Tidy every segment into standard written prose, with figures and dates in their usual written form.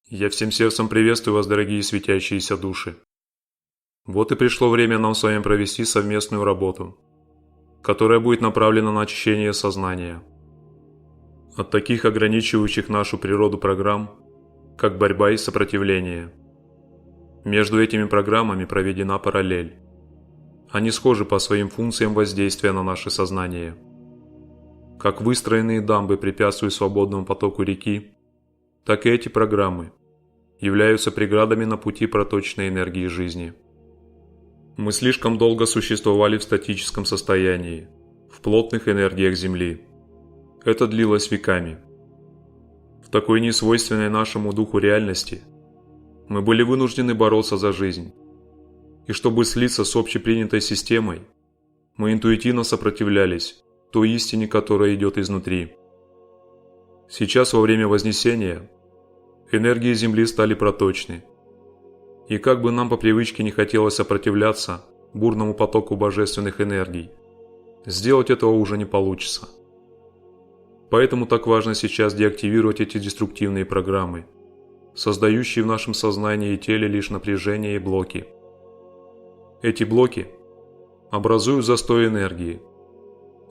Я всем сердцем приветствую вас, дорогие светящиеся души. Вот и пришло время нам с вами провести совместную работу, которая будет направлена на очищение сознания от таких ограничивающих нашу природу программ, как борьба и сопротивление. Между этими программами проведена параллель. Они схожи по своим функциям воздействия на наше сознание. Как выстроенные дамбы препятствуют свободному потоку реки, так и эти программы являются преградами на пути проточной энергии жизни. Мы слишком долго существовали в статическом состоянии, в плотных энергиях Земли. Это длилось веками. В такой несвойственной нашему духу реальности мы были вынуждены бороться за жизнь. И чтобы слиться с общепринятой системой, мы интуитивно сопротивлялись той истине, которая идет изнутри. Сейчас, во время Вознесения, энергии Земли стали проточны. И как бы нам по привычке не хотелось сопротивляться бурному потоку божественных энергий, сделать этого уже не получится. Поэтому так важно сейчас деактивировать эти деструктивные программы, создающие в нашем сознании и теле лишь напряжение и блоки. Эти блоки образуют застой энергии,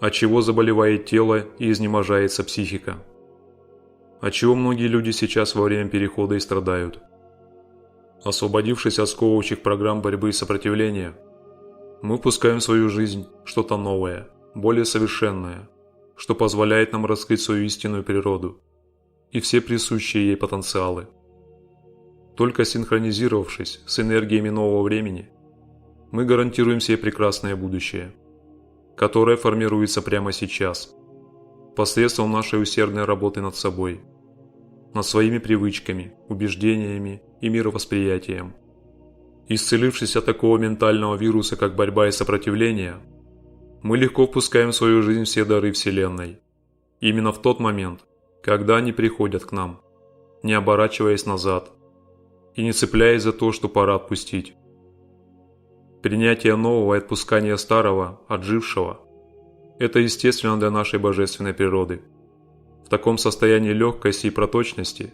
от чего заболевает тело и изнеможается психика. От чего многие люди сейчас во время перехода и страдают. Освободившись от сковывающих программ борьбы и сопротивления, мы впускаем в свою жизнь что-то новое, более совершенное, что позволяет нам раскрыть свою истинную природу и все присущие ей потенциалы. Только синхронизировавшись с энергиями нового времени, мы гарантируем себе прекрасное будущее, которое формируется прямо сейчас, посредством нашей усердной работы над собой, над своими привычками, убеждениями и мировосприятием. Исцелившись от такого ментального вируса, как борьба и сопротивление, мы легко впускаем в свою жизнь все дары Вселенной. Именно в тот момент, когда они приходят к нам, не оборачиваясь назад и не цепляясь за то, что пора отпустить. Принятие нового и отпускание старого, отжившего – это естественно для нашей божественной природы. В таком состоянии легкости и проточности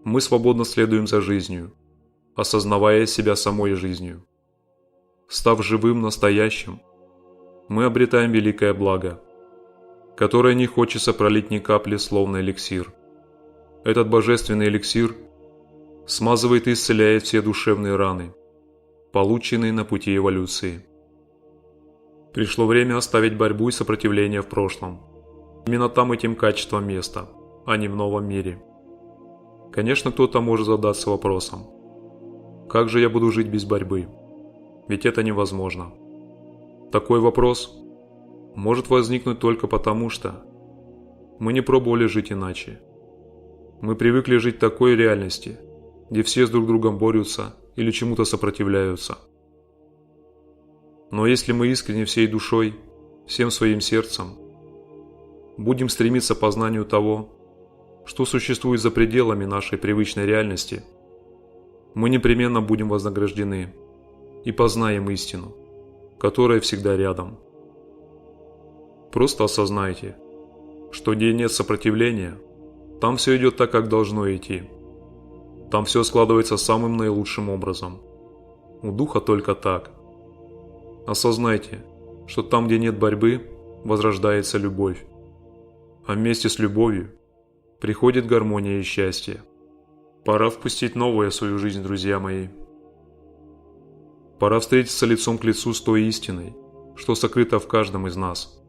мы свободно следуем за жизнью, осознавая себя самой жизнью. Став живым, настоящим, мы обретаем великое благо, которое не хочется пролить ни капли, словно эликсир. Этот божественный эликсир смазывает и исцеляет все душевные раны, полученные на пути эволюции. Пришло время оставить борьбу и сопротивление в прошлом. Именно там этим качеством места, а не в новом мире. Конечно, кто-то может задаться вопросом: как же я буду жить без борьбы? Ведь это невозможно. Такой вопрос может возникнуть только потому, что мы не пробовали жить иначе. Мы привыкли жить в такой реальности, где все с друг другом борются или чему-то сопротивляются. Но если мы искренне всей душой, всем своим сердцем, будем стремиться к познанию того, что существует за пределами нашей привычной реальности, мы непременно будем вознаграждены и познаем истину, которая всегда рядом. Просто осознайте, что где нет сопротивления, там все идет так, как должно идти. Там все складывается самым наилучшим образом. У духа только так. Осознайте, что там, где нет борьбы, возрождается любовь. А вместе с любовью приходит гармония и счастье. Пора впустить новое в свою жизнь, друзья мои. Пора встретиться лицом к лицу с той истиной, что сокрыто в каждом из нас.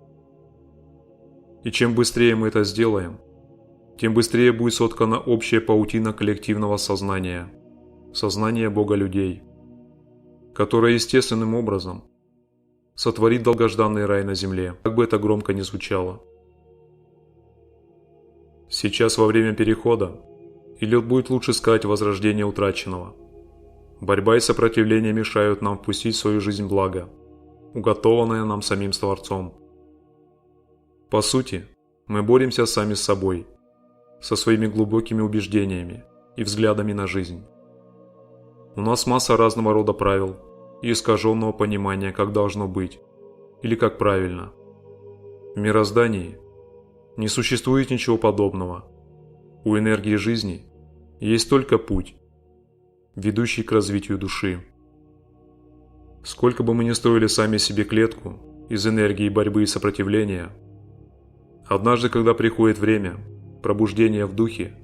И чем быстрее мы это сделаем, тем быстрее будет соткана общая паутина коллективного сознания, сознания Бога людей, которое естественным образом сотворит долгожданный рай на земле, как бы это громко ни звучало. Сейчас во время перехода, или будет лучше сказать возрождение утраченного, борьба и сопротивление мешают нам впустить в свою жизнь благо, уготованное нам самим Творцом. По сути, мы боремся сами с собой, со своими глубокими убеждениями и взглядами на жизнь. У нас масса разного рода правил и искаженного понимания, как должно быть, или как правильно. В мироздании не существует ничего подобного. У энергии жизни Есть только путь, ведущий к развитию души. Сколько бы мы ни строили сами себе клетку из энергии борьбы и сопротивления, однажды, когда приходит время пробуждения в духе,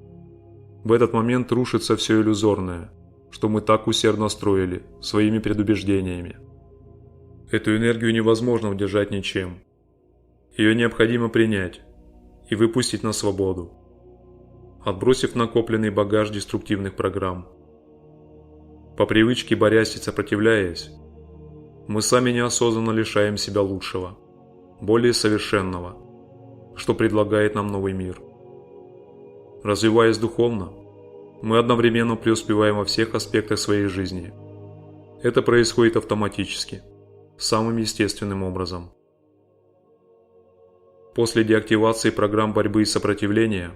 в этот момент рушится все иллюзорное, что мы так усердно строили своими предубеждениями. Эту энергию невозможно удержать ничем. Ее необходимо принять и выпустить на свободу, отбросив накопленный багаж деструктивных программ. По привычке, борясь и сопротивляясь, мы сами неосознанно лишаем себя лучшего, более совершенного, что предлагает нам новый мир. Развиваясь духовно, мы одновременно преуспеваем во всех аспектах своей жизни. Это происходит автоматически, самым естественным образом. После деактивации программ борьбы и сопротивления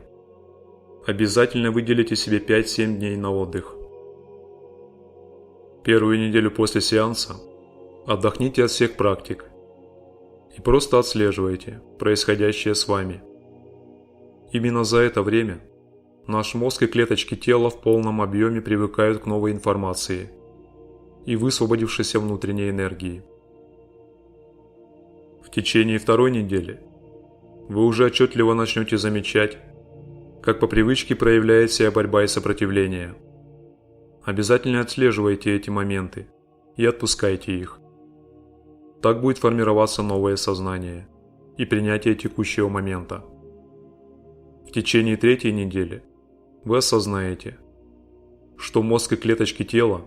обязательно выделите себе 5-7 дней на отдых. Первую неделю после сеанса отдохните от всех практик и просто отслеживайте происходящее с вами. Именно за это время наш мозг и клеточки тела в полном объеме привыкают к новой информации и высвободившейся внутренней энергии. В течение второй недели вы уже отчетливо начнете замечать, как по привычке проявляет себя борьба и сопротивление. Обязательно отслеживайте эти моменты и отпускайте их. Так будет формироваться новое сознание и принятие текущего момента. В течение третьей недели вы осознаете, что мозг и клеточки тела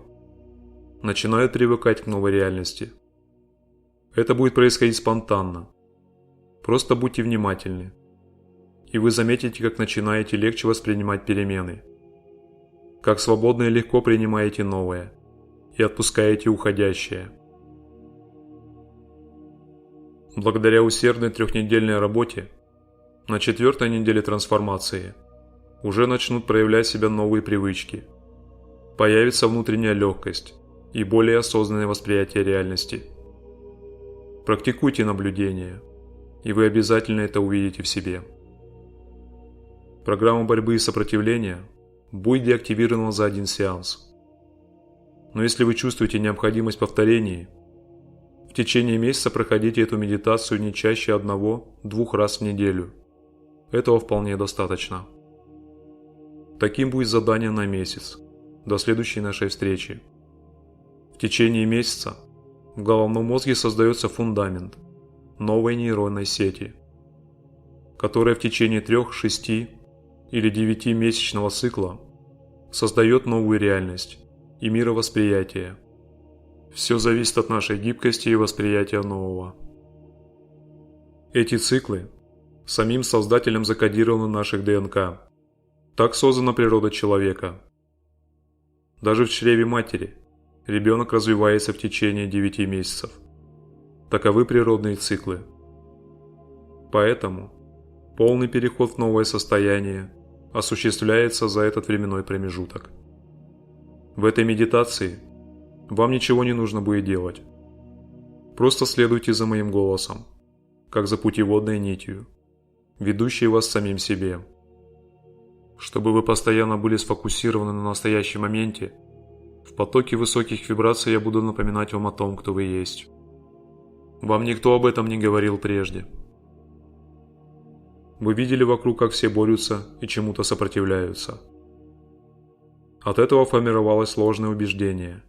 начинают привыкать к новой реальности. Это будет происходить спонтанно. Просто будьте внимательны, и вы заметите, как начинаете легче воспринимать перемены, как свободно и легко принимаете новое и отпускаете уходящее. Благодаря усердной 3-недельной работе на 4-й неделе трансформации уже начнут проявлять себя новые привычки, появится внутренняя легкость и более осознанное восприятие реальности. Практикуйте наблюдение, и вы обязательно это увидите в себе. Программа борьбы и сопротивления будет деактивирована за один сеанс. Но если вы чувствуете необходимость в повторении, в течение месяца проходите эту медитацию не чаще 1-2 раз в неделю. Этого вполне достаточно. Таким будет задание на месяц, до следующей нашей встречи. В течение месяца в головном мозге создается фундамент новой нейронной сети, которая в течение 3, 6 или 9-месячного цикла создает новую реальность и мировосприятие. Все зависит от нашей гибкости и восприятия нового. Эти циклы самим Создателем закодированы в наших ДНК. Так создана природа человека. Даже в чреве матери ребенок развивается в течение 9 месяцев. Таковы природные циклы. Поэтому полный переход в новое состояние осуществляется за этот временной промежуток. В этой медитации вам ничего не нужно будет делать. Просто следуйте за моим голосом, как за путеводной нитью, ведущей вас к самим себе. Чтобы вы постоянно были сфокусированы на настоящем моменте, в потоке высоких вибраций я буду напоминать вам о том, кто вы есть. Вам никто об этом не говорил прежде. Вы видели вокруг, как все борются и чему-то сопротивляются. От этого формировалось ложное убеждение,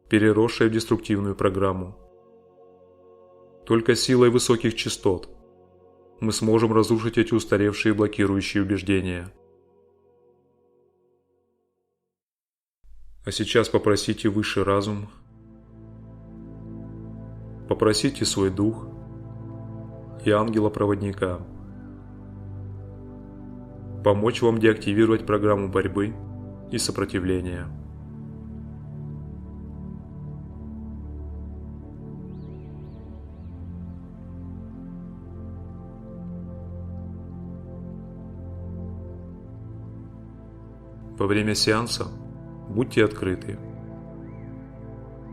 переросшее в деструктивную программу. Только силой высоких частот мы сможем разрушить эти устаревшие блокирующие убеждения. А сейчас попросите высший разум, попросите свой дух и ангела-проводника помочь вам деактивировать программу борьбы и сопротивления. Во время сеанса будьте открыты.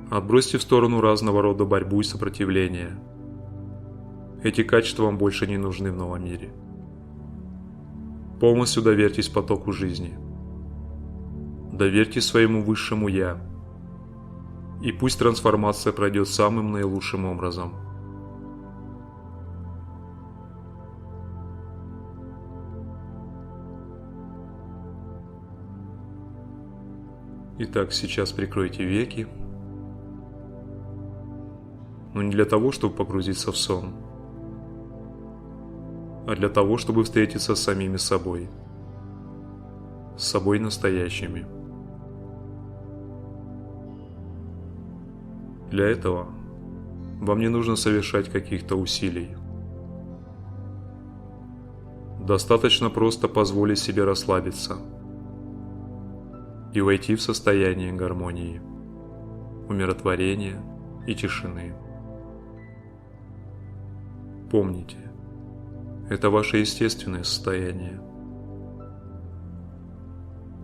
Отбросьте в сторону разного рода борьбу и сопротивление. Эти качества вам больше не нужны в новом мире. Полностью доверьтесь потоку жизни. Доверьте своему высшему «Я», и пусть трансформация пройдет самым наилучшим образом. Итак, сейчас прикройте веки, но не для того, чтобы погрузиться в сон, а для того, чтобы встретиться с самими собой, с собой настоящими. Для этого вам не нужно совершать каких-то усилий. Достаточно просто позволить себе расслабиться и войти в состояние гармонии, умиротворения и тишины. Помните, это ваше естественное состояние.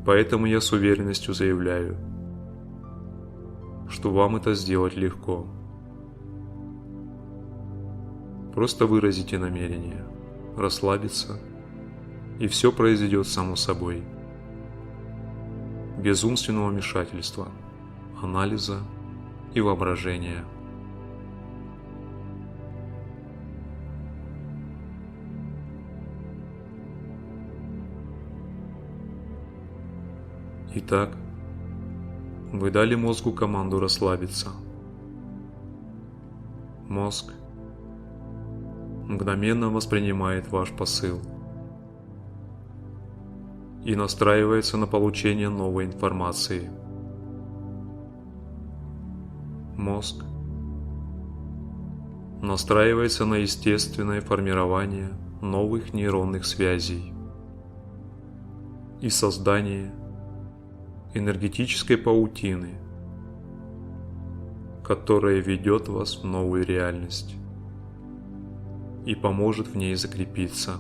Поэтому я с уверенностью заявляю, что вам это сделать легко. Просто выразите намерение расслабиться, и все произойдет само собой. Без умственного вмешательства, анализа и воображения. Итак, вы дали мозгу команду расслабиться. Мозг мгновенно воспринимает ваш посыл и настраивается на получение новой информации. Мозг настраивается на естественное формирование новых нейронных связей и создание энергетической паутины, которая ведет вас в новую реальность и поможет в ней закрепиться.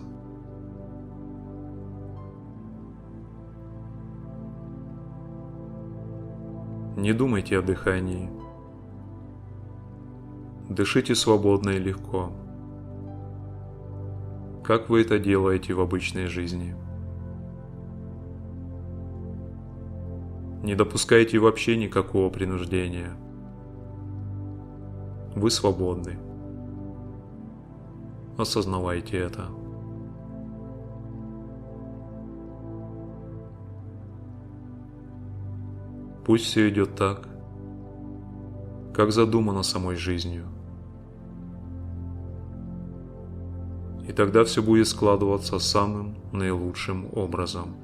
Не думайте о дыхании. Дышите свободно и легко, как вы это делаете в обычной жизни. Не допускайте вообще никакого принуждения. Вы свободны. Осознавайте это. Пусть все идет так, как задумано самой жизнью. И тогда все будет складываться самым наилучшим образом.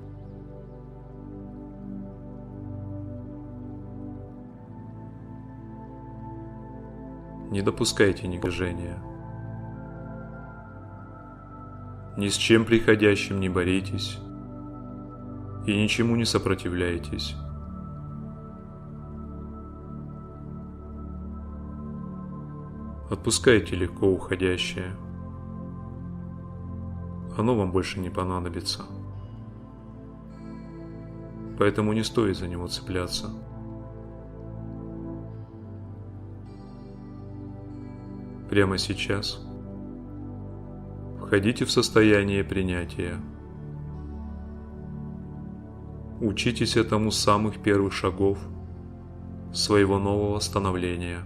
Не допускайте негодования. Ни с чем приходящим не боритесь и ничему не сопротивляйтесь. Отпускайте легко уходящее. Оно вам больше не понадобится. Поэтому не стоит за него цепляться. Прямо сейчас входите в состояние принятия. Учитесь этому с самых первых шагов своего нового становления.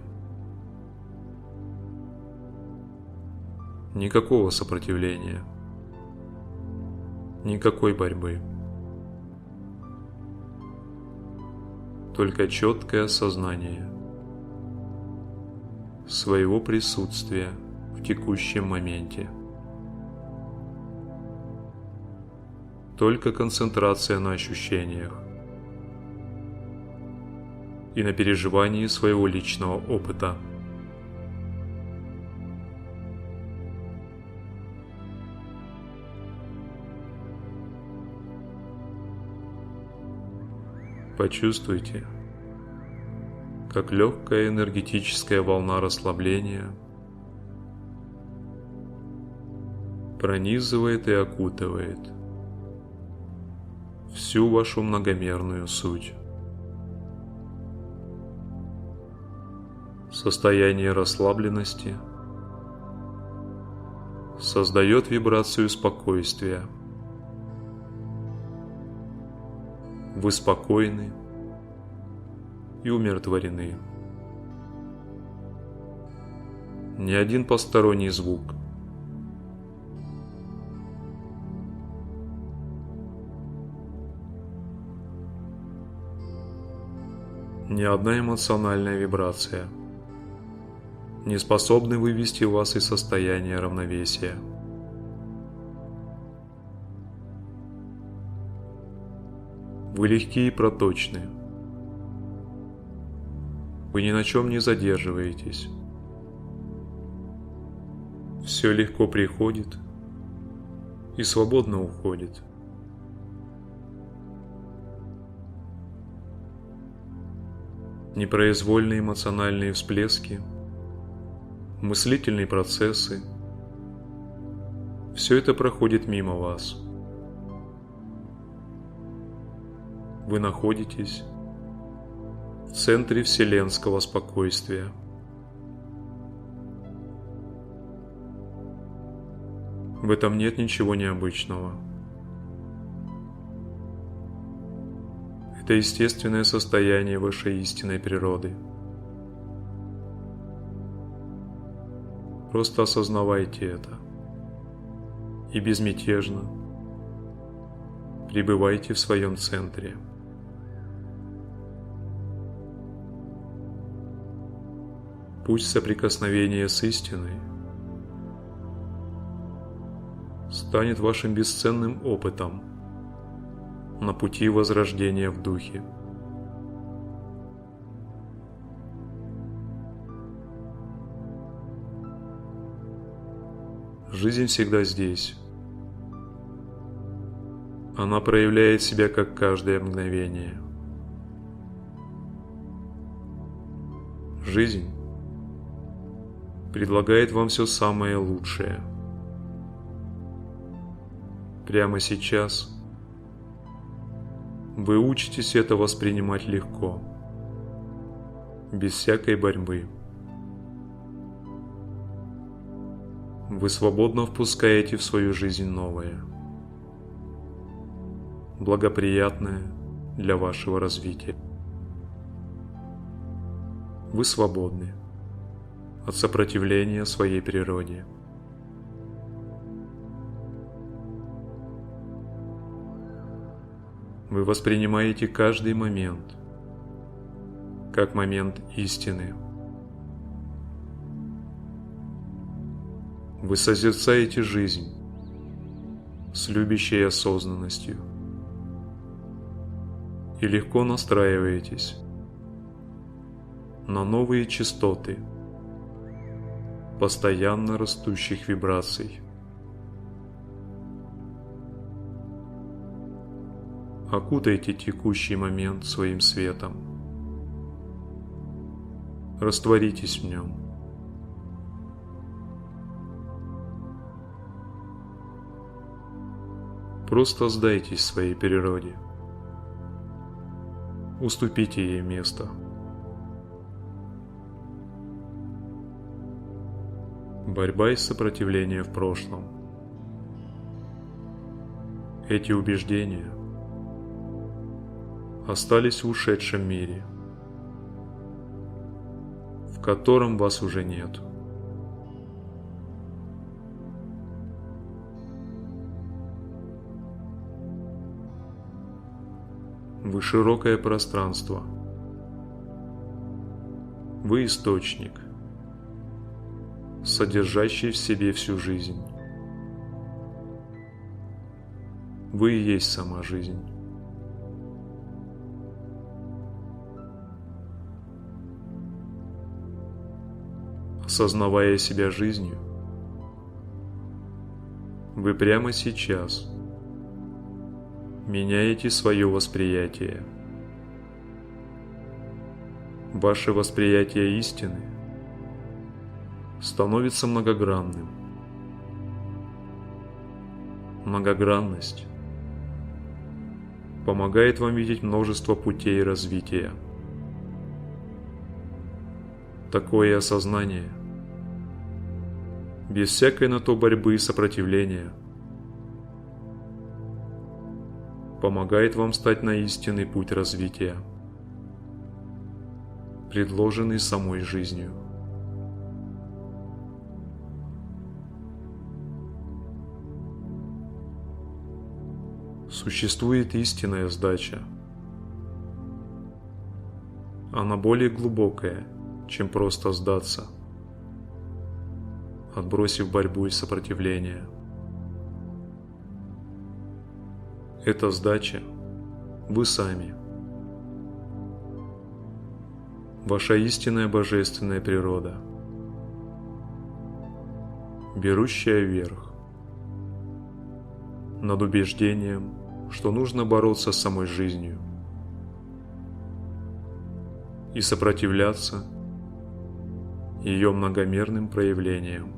Никакого сопротивления, никакой борьбы. Только четкое осознание своего присутствия в текущем моменте. Только концентрация на ощущениях и на переживании своего личного опыта. Почувствуйте, как легкая энергетическая волна расслабления пронизывает и окутывает всю вашу многомерную суть. Состояние расслабленности создает вибрацию спокойствия, Вы спокойны и умиротворены. Ни один посторонний звук, ни одна эмоциональная вибрация не способны вывести вас из состояния равновесия. Вы легки и проточны. Вы ни на чем не задерживаетесь. Все легко приходит и свободно уходит. Непроизвольные эмоциональные всплески, мыслительные процессы – все это проходит мимо вас. Вы находитесь в центре вселенского спокойствия. В этом нет ничего необычного. Это естественное состояние вашей истинной природы. Просто осознавайте это и безмятежно пребывайте в своем центре. Пусть соприкосновение с истиной станет вашим бесценным опытом на пути возрождения в духе. Жизнь всегда здесь. Она проявляет себя как каждое мгновение. Жизнь предлагает вам все самое лучшее. Прямо сейчас вы учитесь это воспринимать легко, без всякой борьбы. Вы свободно впускаете в свою жизнь новое, благоприятное для вашего развития. Вы свободны от сопротивления своей природе. Вы воспринимаете каждый момент как момент истины. Вы созерцаете жизнь с любящей осознанностью и легко настраиваетесь на новые частоты постоянно растущих вибраций. Окутайте текущий момент своим светом. Растворитесь в нем. Просто сдайтесь своей природе. Уступите ей место. Борьба и сопротивление в прошлом. Эти убеждения остались в ушедшем мире, в котором вас уже нет. Вы широкое пространство. Вы источник, содержащий в себе всю жизнь. Вы и есть сама жизнь. Осознавая себя жизнью, вы прямо сейчас меняете свое восприятие. Ваше восприятие истины становится многогранным. Многогранность помогает вам видеть множество путей развития. Такое осознание, без всякой на то борьбы и сопротивления, помогает вам стать на истинный путь развития, предложенный самой жизнью. Существует истинная сдача. Она более глубокая, чем просто сдаться, отбросив борьбу и сопротивление. Эта сдача – вы сами. Ваша истинная божественная природа, берущая верх над убеждением, что нужно бороться с самой жизнью и сопротивляться ее многомерным проявлениям.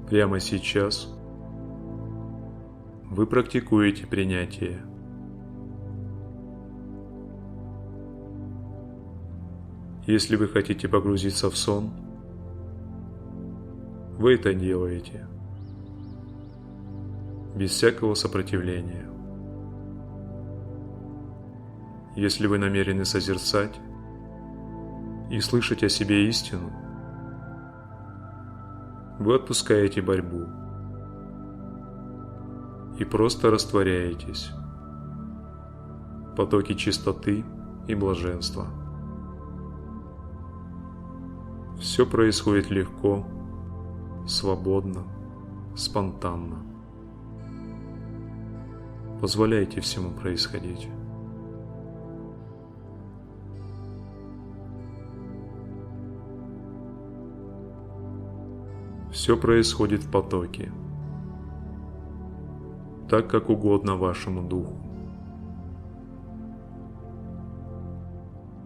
Прямо сейчас вы практикуете принятие. Если вы хотите погрузиться в сон, вы это делаете без всякого сопротивления. Если вы намерены созерцать и слышать о себе истину, вы отпускаете борьбу и просто растворяетесь в потоке чистоты и блаженства. Все происходит легко, свободно, спонтанно. Позволяйте всему происходить. Все происходит в потоке, так как угодно вашему духу.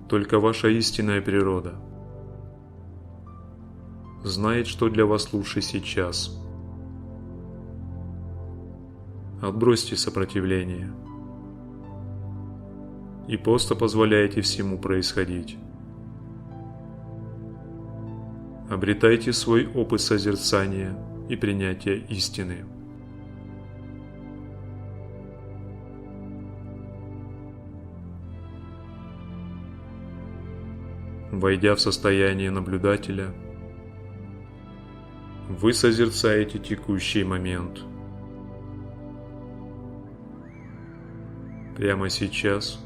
Только ваша истинная природа знает, что для вас лучше сейчас. Отбросьте сопротивление и просто позволяйте всему происходить. Обретайте свой опыт созерцания и принятия истины. Войдя в состояние наблюдателя, вы созерцаете текущий момент. Прямо сейчас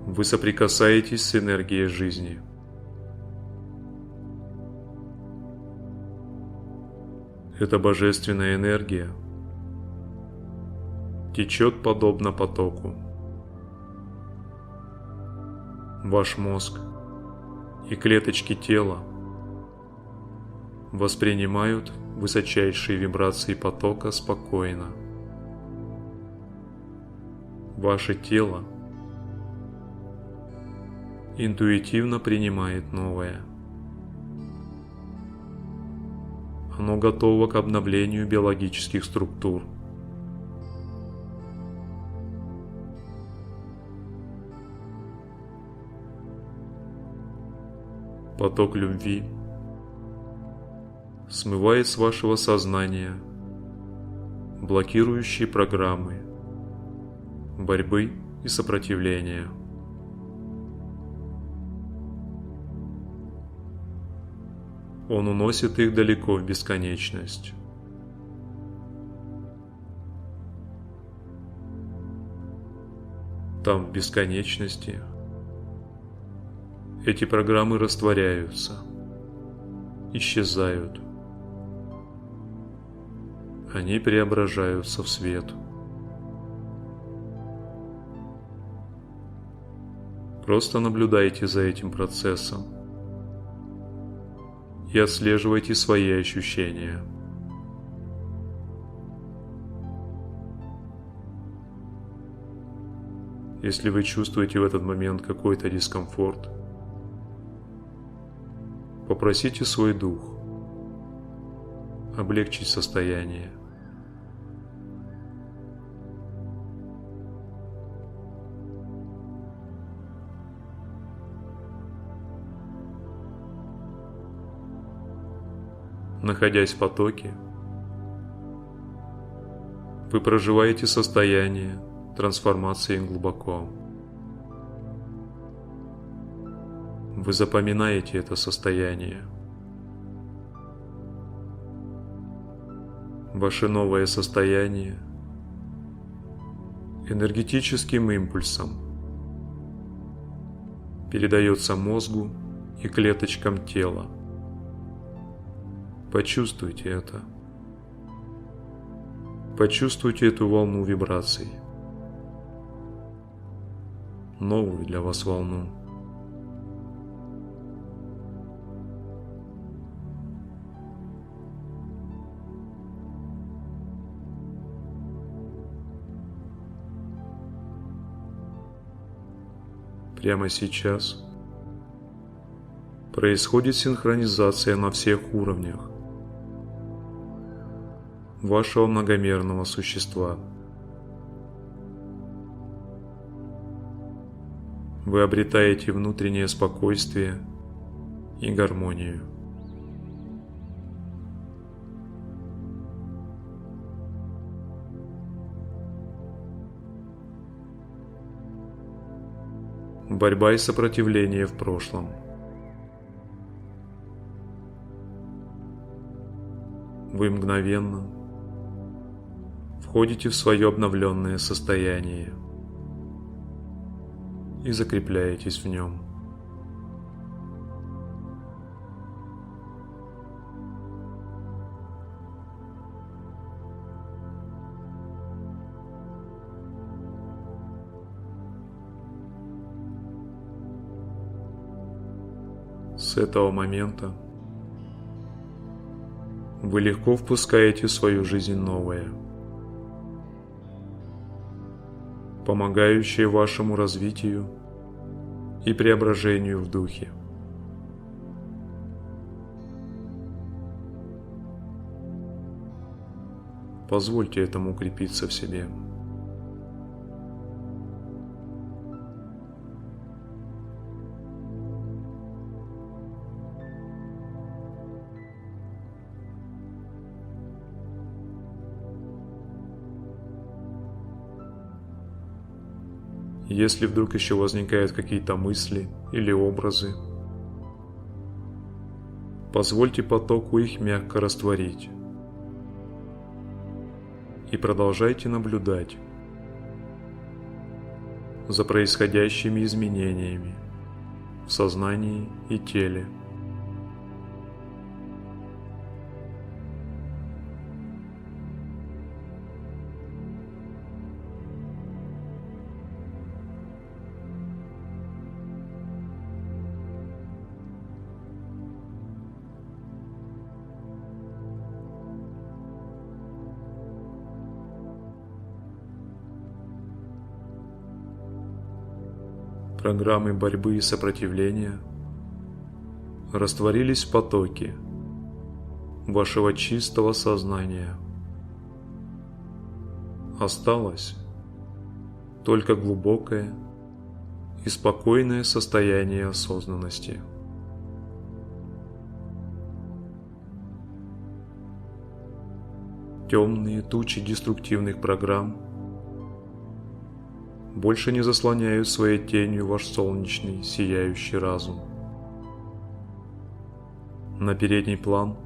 вы соприкасаетесь с энергией жизни. Эта божественная энергия течет подобно потоку. Ваш мозг и клеточки тела воспринимают высочайшие вибрации потока спокойно. Ваше тело интуитивно принимает новое. Оно готово к обновлению биологических структур. Поток любви смывает с вашего сознания блокирующие программы борьбы и сопротивления. Он уносит их далеко в бесконечность. Там, в бесконечности, эти программы растворяются, исчезают. Они преображаются в свет. Просто наблюдайте за этим процессом и отслеживайте свои ощущения. Если вы чувствуете в этот момент какой-то дискомфорт, попросите свой дух облегчить состояние. Находясь в потоке, вы проживаете состояние трансформации глубоко. Вы запоминаете это состояние. Ваше новое состояние энергетическим импульсом передается мозгу и клеточкам тела. Почувствуйте это. Почувствуйте эту волну вибраций. Новую для вас волну. Прямо сейчас происходит синхронизация на всех уровнях вашего многомерного существа. Вы обретаете внутреннее спокойствие и гармонию. Борьба и сопротивление в прошлом. Вы мгновенно входите в свое обновленное состояние и закрепляетесь в нем. С этого момента вы легко впускаете в свою жизнь новое, помогающее вашему развитию и преображению в духе. Позвольте этому укрепиться в себе. Если вдруг еще возникают какие-то мысли или образы, позвольте потоку их мягко растворить и продолжайте наблюдать за происходящими изменениями в сознании и теле. Программы борьбы и сопротивления растворились в потоке вашего чистого сознания. Осталось только глубокое и спокойное состояние осознанности. Темные тучи деструктивных программ больше не заслоняют своей тенью ваш солнечный, сияющий разум. На передний план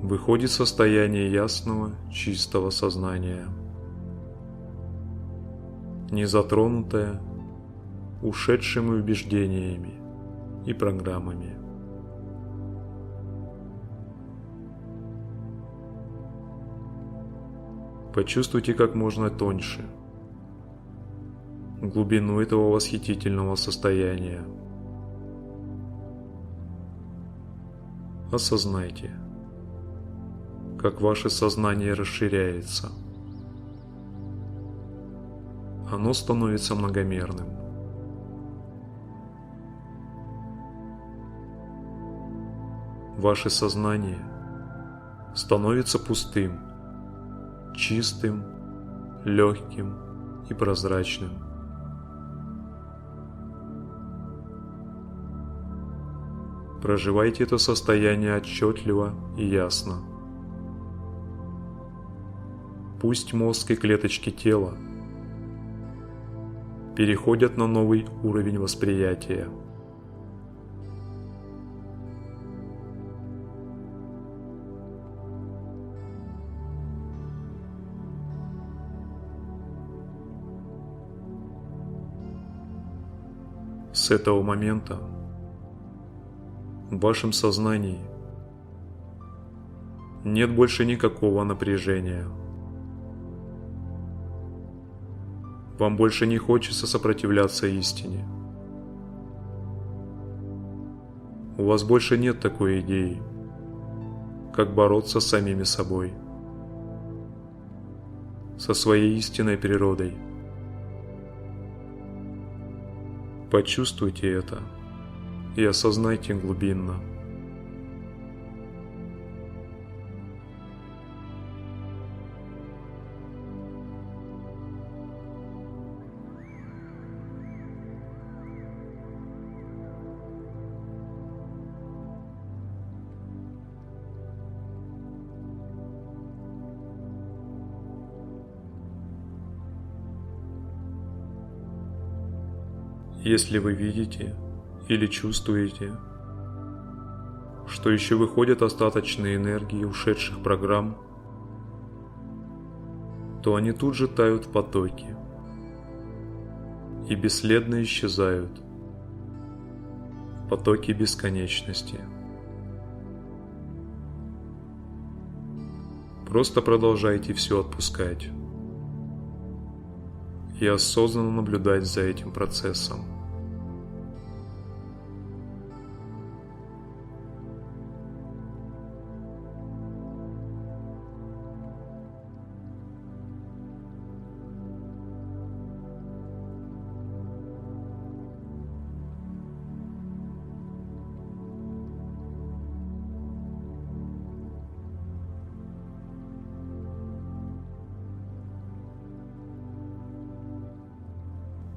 выходит состояние ясного, чистого сознания, не затронутое ушедшими убеждениями и программами. Почувствуйте как можно тоньше глубину этого восхитительного состояния. Осознайте, как ваше сознание расширяется. Оно становится многомерным. Ваше сознание становится пустым, чистым, легким и прозрачным. Проживайте это состояние отчетливо и ясно. Пусть мозг и клеточки тела переходят на новый уровень восприятия. С этого момента в вашем сознании нет больше никакого напряжения. Вам больше не хочется сопротивляться истине. У вас больше нет такой идеи, как бороться с самими собой, со своей истинной природой. Почувствуйте это и осознайте глубинно. Если вы видите или чувствуете, что еще выходят остаточные энергии ушедших программ, то они тут же тают в потоке и бесследно исчезают в потоке бесконечности. Просто продолжайте все отпускать и осознанно наблюдать за этим процессом.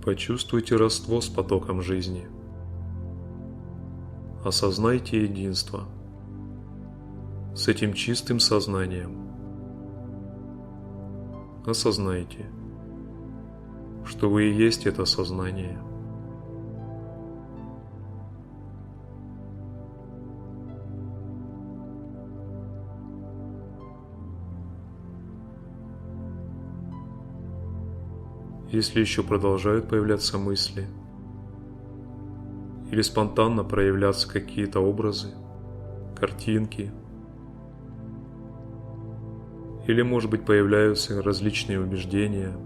Почувствуйте родство с потоком жизни. Осознайте единство с этим чистым сознанием. Осознайте, что вы и есть это сознание. Если еще продолжают появляться мысли или спонтанно проявляться какие-то образы, картинки, или, может быть, появляются различные убеждения,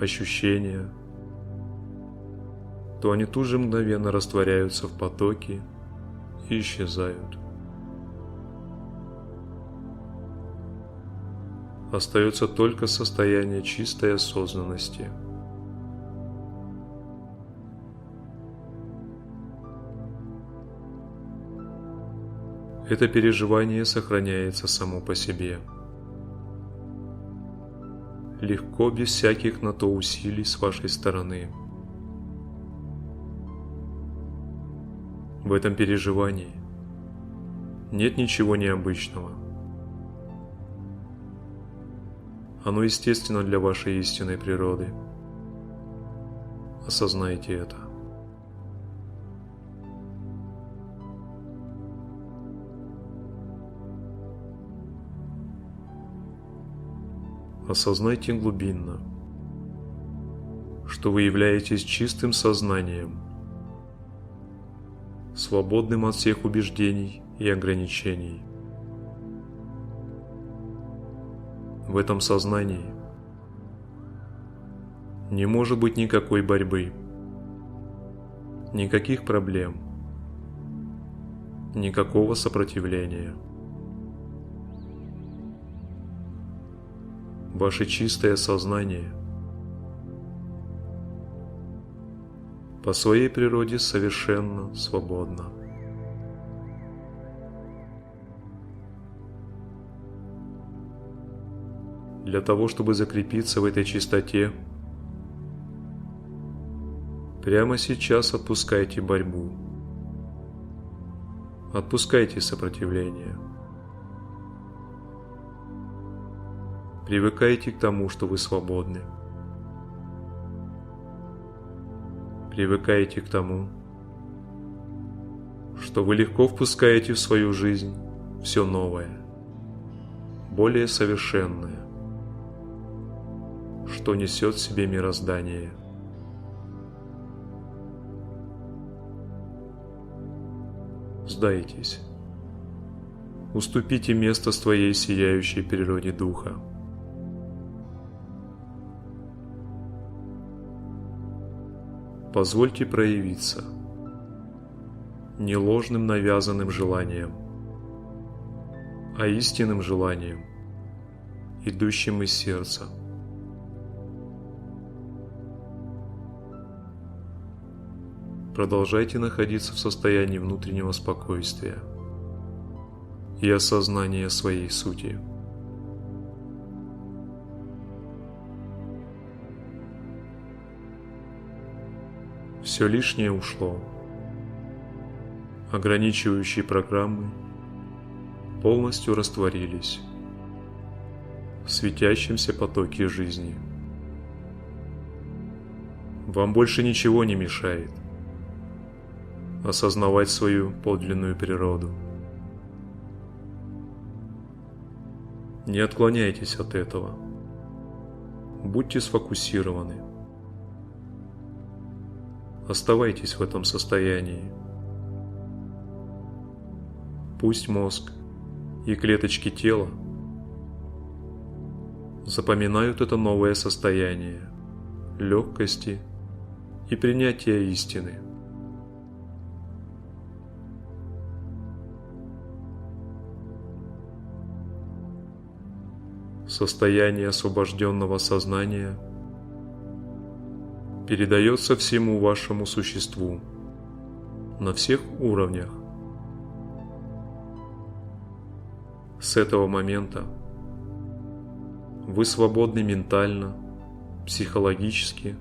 ощущения, то они тут же мгновенно растворяются в потоке и исчезают. Остается только состояние чистой осознанности. Это переживание сохраняется само по себе. Легко, без всяких на то усилий с вашей стороны. В этом переживании нет ничего необычного. Оно естественно для вашей истинной природы. Осознайте это. Осознайте глубинно, что вы являетесь чистым сознанием, свободным от всех убеждений и ограничений. В этом сознании не может быть никакой борьбы, никаких проблем, никакого сопротивления. Ваше чистое сознание по своей природе совершенно свободно. Для того, чтобы закрепиться в этой чистоте, прямо сейчас отпускайте борьбу Отпускайте сопротивление. Привыкайте к тому, что вы свободны. Привыкайте к тому, что вы легко впускаете в свою жизнь все новое, более совершенное, что несет в себе мироздание. Сдайтесь. Уступите место своей сияющей природе Духа. Позвольте проявиться не ложным навязанным желанием, а истинным желанием, идущим из сердца. Продолжайте находиться в состоянии внутреннего спокойствия и осознания своей сути. Все лишнее ушло. Ограничивающие программы полностью растворились в светящемся потоке жизни. Вам больше ничего не мешает осознавать свою подлинную природу. Не отклоняйтесь от этого. Будьте сфокусированы. Оставайтесь в этом состоянии. Пусть мозг и клеточки тела запоминают это новое состояние легкости и принятия истины. Состояние освобожденного сознания передается всему вашему существу на всех уровнях. С этого момента вы свободны ментально, психологически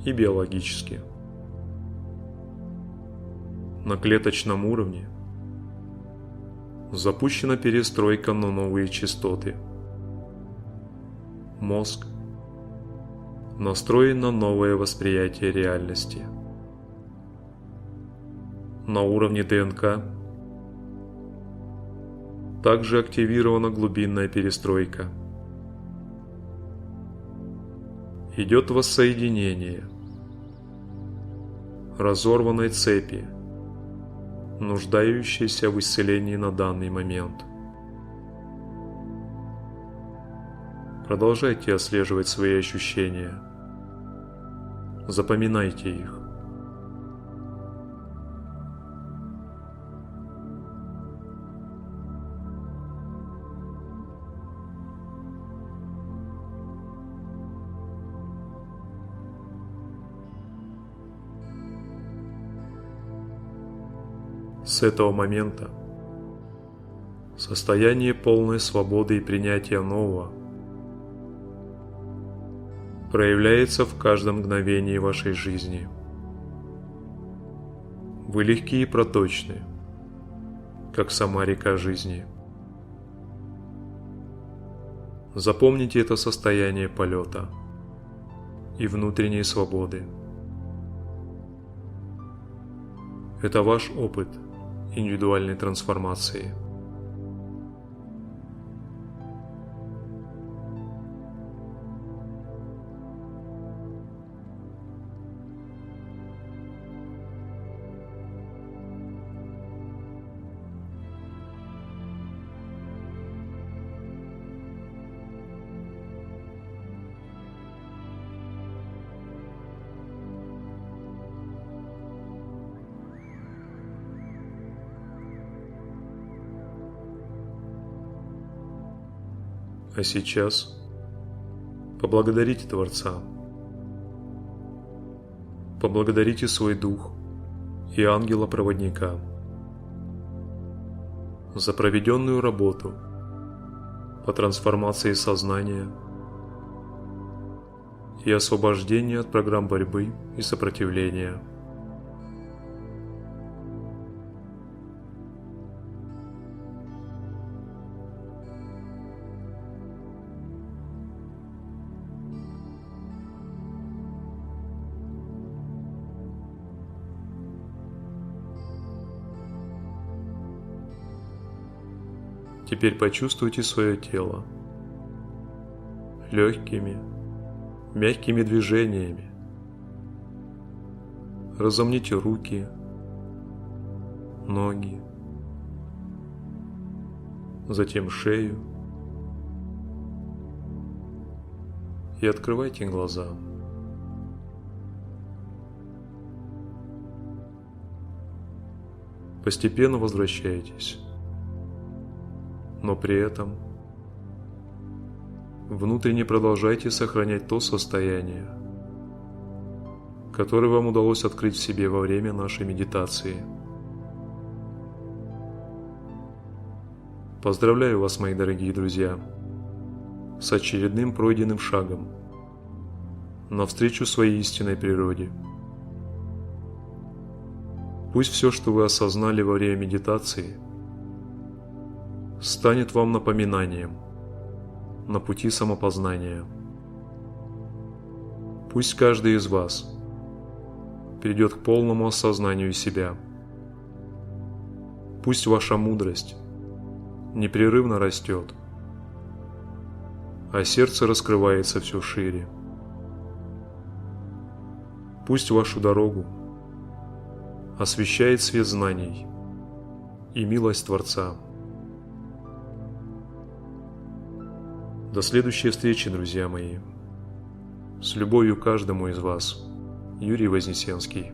и биологически. На клеточном уровне запущена перестройка на новые частоты. Мозг настроен на новое восприятие реальности. На уровне ДНК также активирована глубинная перестройка. Идет воссоединение разорванной цепи, нуждающейся в исцелении на данный момент. Продолжайте отслеживать свои ощущения. Запоминайте их. С этого момента состояние полной свободы и принятия нового проявляется в каждом мгновении вашей жизни. Вы легки и проточны, как сама река жизни. Запомните это состояние полета и внутренней свободы. Это ваш опыт индивидуальной трансформации. А сейчас поблагодарите Творца, поблагодарите свой дух и ангела-проводника за проведенную работу по трансформации сознания и освобождению от программ борьбы и сопротивления. Теперь почувствуйте свое тело легкими, мягкими движениями. Разомните руки, ноги, затем шею и открывайте глаза. Постепенно возвращайтесь, но при этом внутренне продолжайте сохранять то состояние, которое вам удалось открыть в себе во время нашей медитации. Поздравляю вас, мои дорогие друзья, с очередным пройденным шагом навстречу своей истинной природе. Пусть все, что вы осознали во время медитации, станет вам напоминанием на пути самопознания. Пусть каждый из вас придет к полному осознанию себя. Пусть ваша мудрость непрерывно растет, а сердце раскрывается все шире. Пусть вашу дорогу освещает свет знаний и милость Творца. До следующей встречи, друзья мои. С любовью к каждому из вас. Юрий Вознесенский.